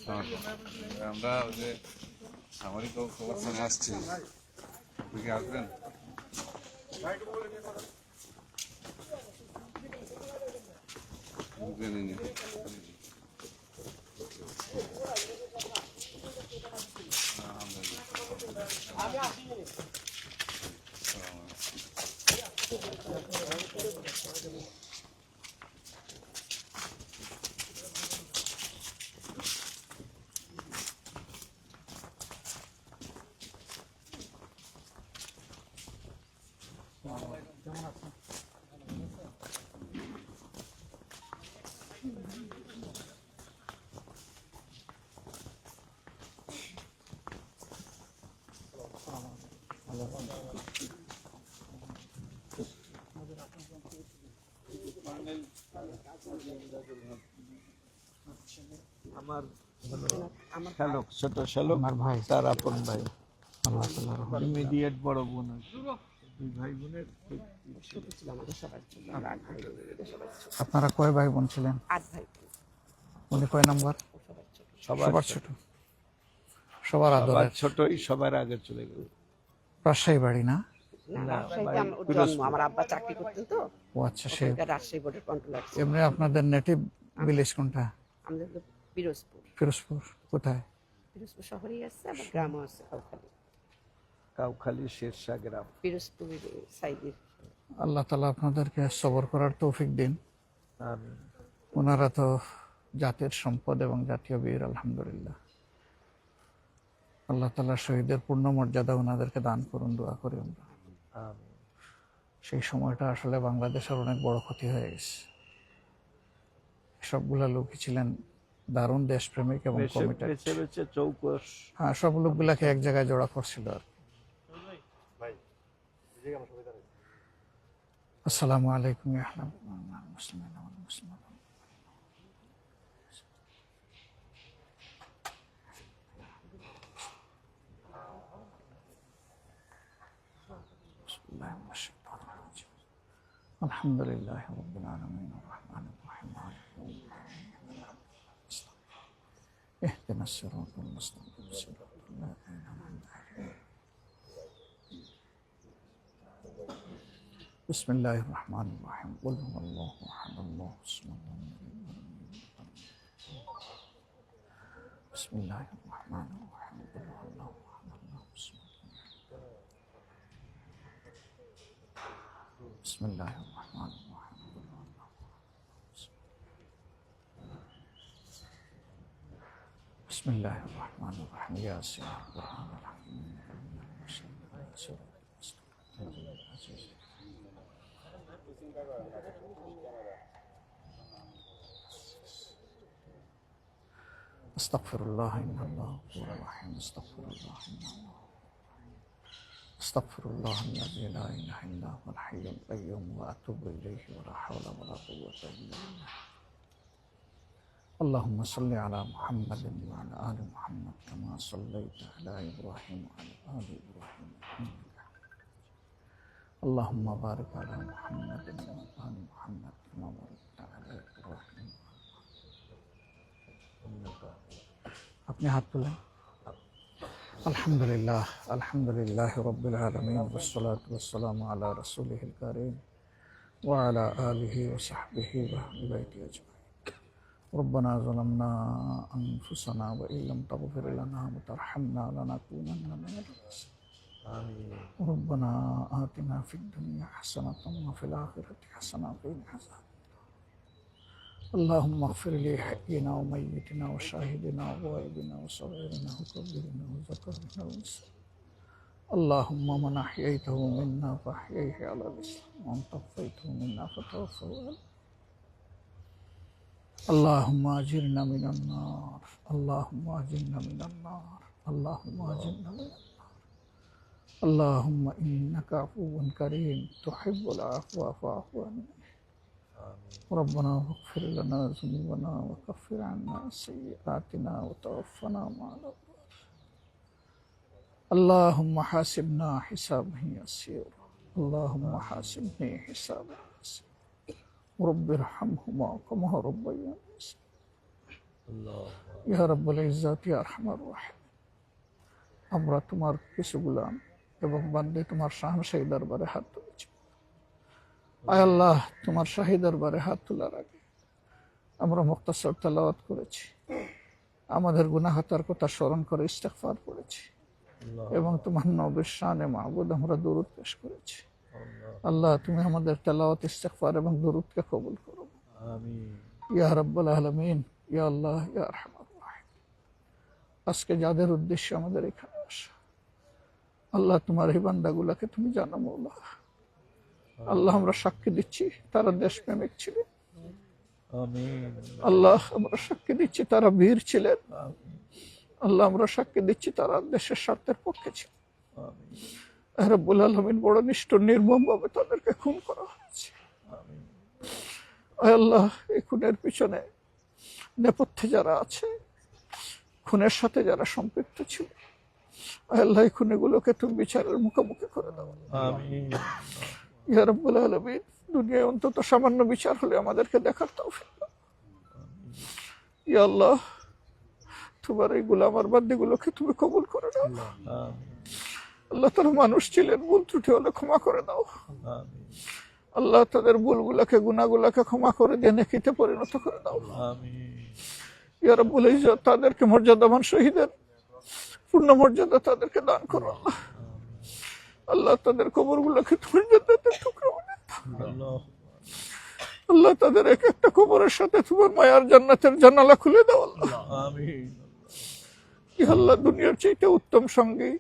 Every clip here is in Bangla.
আমরা ওই যে সামরিক অবস্থানে আসছি, আপনি কি আসবেন? আমার শ্যালক, ছোট শ্যালক, আমার ভাই, তার আপন ভাই, ইমিডিয়েট বড় বোন আছে। দুই ভাই বোনের আপনারা কয় ভাই বোন ছিলেন? 8 ভাই। উনি কয় নাম্বার? সবার ছোট, সবার আদরের, ছোটই সবার আগে চলে গেল। রাজশাহী বাড়ি না? না, রাজশাহীতে আমার জন্ম, আমার আব্বা চাকরি করতেন তো। ও আচ্ছা, সে রাজশাহী বোর্ডের কন্ট্রোলার। এমনি আপনাদের নেটিভ ভিলেজ কোনটা? আমাদের তো পিরোজপুর। ফিরোজপুর কোথায়? পিরোজপুর শহরেই আছে, আবার গ্রামও আছে কাউখালী। কাউখালী শেরশাহ গ্রাম, পিরোজপুর সাইডে। আল্লাহ তাআলা আপনাদেরকে সবর করার তৌফিক দিন। আমিন। ওনারা তো জাতির সম্পদ এবং জাতীয় বীর, আলহামদুলিল্লাহ। আল্লাহ তাআলা শহীদের পূর্ণ মর্যাদা ওনাদেরকে দান করুন, দোয়া করি আমরা। আমিন। সেই সময়টা আসলে বাংলাদেশের অনেক বড় ক্ষতি হয়ে গেছে। সবগুলা লোকই ছিলেন দারুণ দেশপ্রেমিক এবং কমিটেড। বেছে বেছে চৌকস, হ্যাঁ, সব লোকগুলাকে এক জায়গায় জোড়া করছিল আর কি। আসসালামু আলাইকুম ইয়া আহলাল মুসলিমিন ওয়াল মুসলিমাত। আলহামদুলিল্লাহ রাব্বিল আলামিন আর রহমানির রহিম মালিকি ইয়াউমিদ্দিন ইহদিনাস সিরাতাল মুস্তাকিম সিরাতাল লাযিনা আন'আমতা আলাইহিম বিসমিল্লাহির রহমানির রহিম কুল হুয়াল্লাহু আহাদ আল্লাহুস সামাদ বিসমিল্লাহির রহমানির রহিম কুল হুয়াল্লাহু আহাদ আল্লাহুস সামাদ বিসমিল্লাহির রহমানির রহিম কুল হুয়াল্লাহু বিসমিল্লাহির রহমানির রহিম ইয়াসিন কুরআনুল হাকীম আস্তাগফিরুল্লাহ ইন্নাল্লাহু গফুরুর রহিম আস্তাগফিরুল্লাহাল্লাযী লা ইলাহা ইল্লা হুয়াল হাইয়ুল কাইয়্যুম ওয়া আতুবু ইলাইহি ওয়া লা হাওলা ওয়া লা কুওয়াতা ইল্লা বিল্লাহ। اللهم صل على محمد وعلى آل محمد كما صليت على إبراهيم وعلى آل إبراهيم إنك حميد مجيد. اللهم بارك على محمد وعلى آل محمد كما باركت على إبراهيم আপনি হাত তুলেন। আলহামদুলিল্লাহ, আলহামদুলিল্লাহ রাব্বিল আলামিন ওয়াসসালাতু ওয়াসসালামু আলা রাসূলিহিল কারীম ওয়া আলা আলিহি ওয়া সাহবিহি ওয়া আহলি বাইতিহি আজমাইন। ربنا ظلمنا أنفسنا وإن لم تغفر لنا وترحمنا لنكونن من الخاسرين. ربنا آتنا في الدنيا حسنة وفي الآخرة حسنة وقنا عذاب النار. اللهم اغفر لي حينا وميتنا وشاهدنا وغائبنا وصغيرنا وكبيرنا وذكرنا وانثانا. اللهم من أحييته منا فأحييه على الإسلام ومن توفيته منا فتوفه على. اللهم أجرنا من النار، اللهم أجرنا من النار، اللهم أجرنا من النار. اللهم إنك عفو كريم تحب العفو فاعف عنا. ربنا اغفر لنا ذنوبنا وكفر عنا سيئاتنا وتوفنا مع الأبرار. اللهم حاسبنا حسابا يسيرا، اللهم حاسبني حسابا يسيرا. رب ارحمهما كما ربياني صغيرا. ইয়া রাব্বুল ইজ্জাত ইয়া আরহামার রাহিম। আমরা তোমার কিছু গোলাম এবং বান্দে তোমার শাহনশাহী দরবারে হাত তুলেছি। আয় আল্লাহ, তোমার শাহী দরবারে হাত তোলার আগে আমরা মুখতাসর তেলাওয়াত করেছি, আমাদের গুনাহতার কথা স্মরণ করে ইস্তেগফার পড়েছি এবং তোমার নবীর শানে মাহবুদ আমরা দুরূদ পেশ করেছি। আল্লাহ, তুমি আমাদের তেলাওয়াত, ইস্তেগফার এবং দুরূদকে কবুল করো। আমিন। ইয়া রাব্বুল আলামিন, ইয়া আল্লাহ, ইয়া আরহামার রাহিম। আজকে যাদের উদ্দেশ্যে আমাদের এখানে আসা, আল্লাহ তোমার এই বান্দাগুলাকে তুমি জানো মওলা। আল্লাহ, আমরা সাক্ষী দিচ্ছি তারা দেশপ্রেমিক ছিলেন। আমিন। আল্লাহ, আমরা সাক্ষী দিচ্ছি তারা বীর ছিলেন। আল্লাহ, আমরা সাক্ষী দিচ্ছি তারা দেশের স্বার্থের পক্ষে ছিল। রব্বুল আলামিন, বড় নিষ্ঠুর নির্মম ভাবে তাদেরকে খুন করা হয়েছে। আল্লাহ, এই খুনের পিছনে নেপথ্যে যারা আছে, খুনের সাথে যারা সম্পৃক্ত ছিল, আল্লাহ এই খুনিগুলোকে তুমি বিচারের মুখোমুখি করে দাও। আমিন। ইয়া রাব্বুল আলামিন, দুনিয়ায় অন্তত সামান্য বিচার হলে আমাদেরকে দেখার তৌফিক দাও। ইয়া আল্লাহ, তোমার এই গোলাম আর বান্দিগুলোকে তুমি কবুল করে দাও। আল্লাহ, তারা মানুষ ছিলেন, ভুল ত্রুটি হলে ক্ষমা করে দাও। আল্লাহ, তাদের ভুলগুলাকে, গুনাহগুলাকে ক্ষমা করে দিয়ে নেকিতে পরিণত করে দাও। ইয়া রাব্বুল ইজ্জত, তাদেরকে মর্যাদাবান শহীদের পূর্ণ মর্যাদা তাদেরকে দান করো। আল্লাহ, আল্লাহ তাদের কবরগুলোকে তুমি জান্নাতের টুকরা বানিয়ে দাও। আল্লাহ, তাদের এক একটা কবরের সাথে তোমার মায়ার জান্নাতের জানালা খুলে দাও। আল্লাহ, আমিন। ইয়া আল্লাহ, দুনিয়ার চাইতে উত্তম সঙ্গী,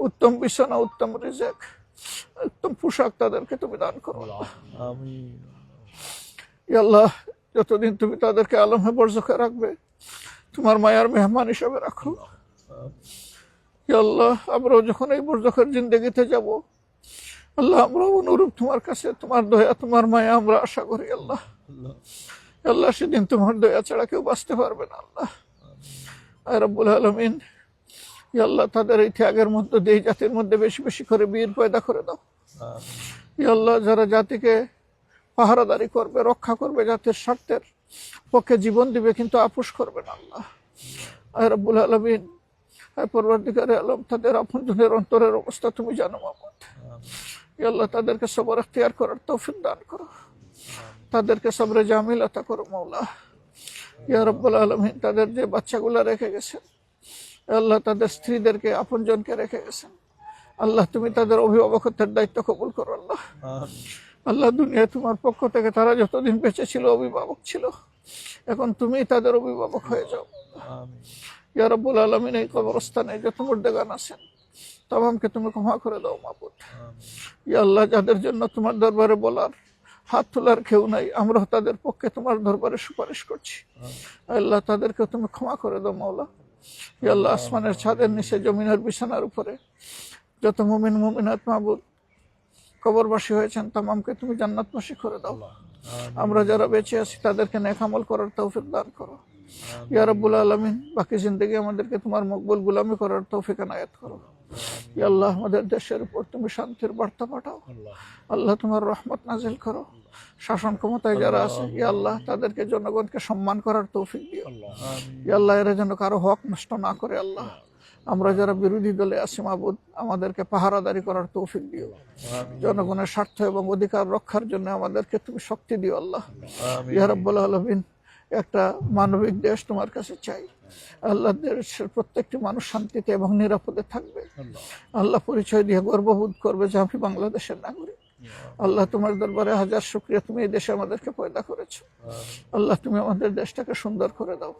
উত্তম বিছানা, উত্তম রিজিক, উত্তম পোশাক তাদেরকে তুমি দান করো। আমিন। ইয়া আল্লাহ, যতদিন তুমি তাদেরকে আলমে বরজখে রাখবে, তোমার মায়ার মেহমান হিসাবে রাখো। ইয়া আল্লাহ, আমরাও যখন এই বরজখের জিন্দেগিতে যাব, আল্লাহ, আমরা অনুরূপ তোমার কাছে তোমার দয়া, তোমার মায়া আমরা আশা করি। আল্লাহ, আল্লাহ, সেদিন তোমার দয়া ছাড়া কেউ বাঁচতে পারবে না। আল্লাহ, আয় রব্বুল আলামিন, ইয়া আল্লাহ, তাদের এই ত্যাগের মধ্যে দিয়ে জাতির মধ্যে বেশি বেশি করে বীর পয়দা করে দাও। ইয়া আল্লাহ, যারা জাতিকে পাহারাদারি করবে, রক্ষা করবে, জাতির স্বার্থের পক্ষে জীবন দিবে, কিন্তু আপোষ করবে না। আল্লাহ, আয় রব্বুল আলামিন, আয় পরওয়ারদিগারে আলম, তাদের আপনজনের অন্তরের অবস্থা তুমি জানো মাবুদ। ইয়া আল্লাহ, তাদেরকে সবর ইখতিয়ার করার তৌফিক দান করো, তাদেরকে সবরে জামিল আতা করো মওলা। ইয়া রব্বুল আলামিন, তাদের যে বাচ্চাগুলা রেখে গেছেন, আল্লাহ, তাদের স্ত্রীদেরকে, আপনজনকে রেখে গেছেন, আল্লাহ, তুমি তাদের অভিভাবকত্বের দায়িত্ব কবুল করো। আল্লাহ, আল্লাহ, দুনিয়ায় তোমার পক্ষ থেকে তারা যতদিন বেঁচে ছিল অভিভাবক ছিল, এখন তুমি তাদের অভিভাবক হয়ে যাও। ইয়া রাব্বুল আলামিন, এই কবরস্থানে যত মুর্দাগান আছেন তামামকে তুমি ক্ষমা করে দাও মাবুদ। ইয়া আল্লাহ, যাদের জন্য তোমার দরবারে বলার, হাত তোলার কেউ নাই, আমরা তাদের পক্ষে তোমার দরবারে সুপারিশ করছি। আল্লাহ, তাদেরকে তুমি ক্ষমা করে দাও মাওলা। ইয়া আল্লাহ, আসমানের ছাদের নিচে, জমিনের বিছানার উপরে যত মুমিন মুমিনাত মাবুদ কবরবাসী হয়েছেন, তামামকে তুমি জান্নাতবাসী করে দাও। আমরা যারা বেঁচে আছি তাদেরকে নেক আমল করার তৌফিক দান করো। ইয়া রাব্বুল আলামিন, বাকি জিন্দেগি আমাদেরকে তোমার মকবুল গোলামি করার তৌফিক এনায়েত করো। ইয়া আল্লাহ, আমাদের দেশের উপর তুমি শান্তির বার্তা পাঠাও। আল্লাহ, তোমার রহমত নাজিল করো। শাসন ক্ষমতায় যারা আছে, ইয়া আল্লাহ, তাদেরকে, জনগণকে সম্মান করার তৌফিক দিও। ইয়া আল্লাহ, এরা যেন কারো হক নষ্ট না করে। আল্লাহ, আমরা যারা বিরোধী দলে আছি মাবুদ, আমাদেরকে পাহারাদারি করার তৌফিক দিও। জনগণের স্বার্থ এবং অধিকার রক্ষার জন্য আমাদেরকে তুমি শক্তি দিও। আল্লাহ, ইয়া রাব্বুল আলামিন, একটা মানবিক দেশ তোমার কাছে চাই। আল্লাহ, দেশের প্রত্যেকটি মানুষ শান্তিতে এবং নিরাপদে থাকবে। আল্লাহ, পরিচয় দিয়ে গর্ববোধ করবে যে আমি বাংলাদেশের নাগরিক। আল্লাহ, তোমার দরবারে হাজার শুকরিয়া, তুমি এই দেশে আমাদেরকে পয়দা করেছো। আল্লাহ, তুমি আমাদের দেশটাকে সুন্দর করে দাও।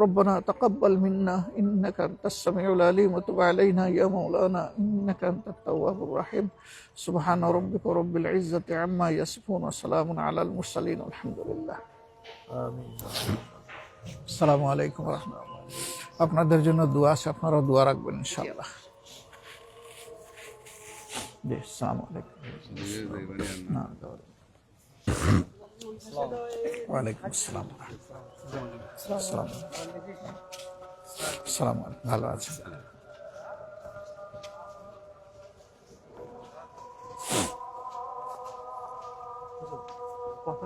ربنا تقبل منا إنك أنت السميع العليم وتب علينا يا مولانا إنك أنت التواب الرحيم سبحان ربك رب العزة عما يصفون وسلام على المرسلين والحمد لله আমিন। আসসালামু আলাইকুম ওয়া রাহমাতুল্লাহ। আপনাদের জন্য দোয়া আছে, আপনারা দোয়া রাখবেন ইনশাআল্লাহ। জি, আসসালামু আলাইকুম। না, ওয়ালাইকুম আসসালাম। আসসালামু আলাইকুম। ভালো আছেন? কথা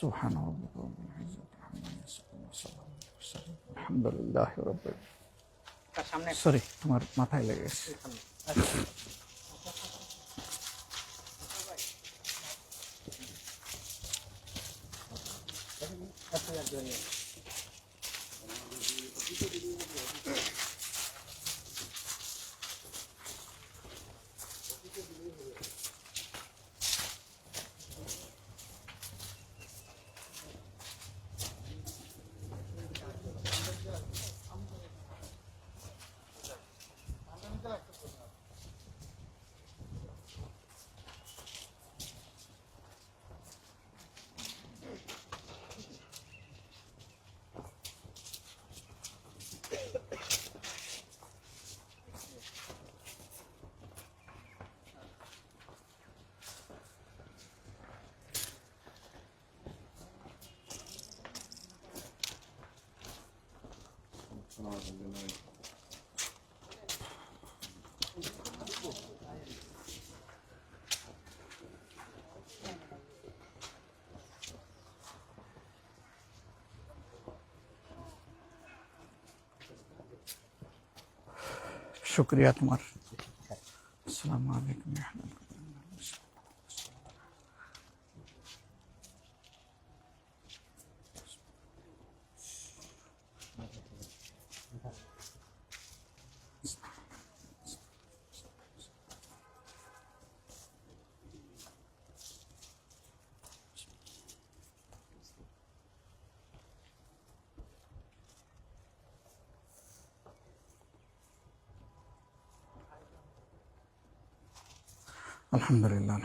سبحان ربك رب العزة عما يصفون وسلام على المرسلين الحمد لله رب العالمين সরি আমার মাথায় লেগে গেছে शुक्रिया तुम्हार अस्सलाम वालेकुम या अहलन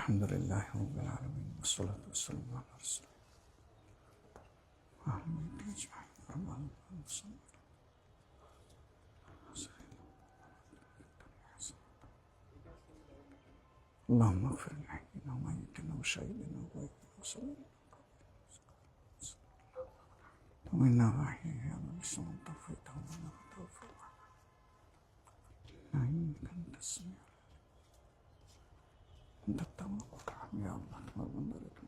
الحمد لله رب العالمين والصلاة والسلام على رسول الله أجمعين اللهم اغفر لحينا وميتنا وشهيدنا وغيبنا وصلنا ومنا وأحيانا بسم توفيته ومنا توفيقه إنك أنت السميع أنت التواب الرحيم يا الله تمام من ذلك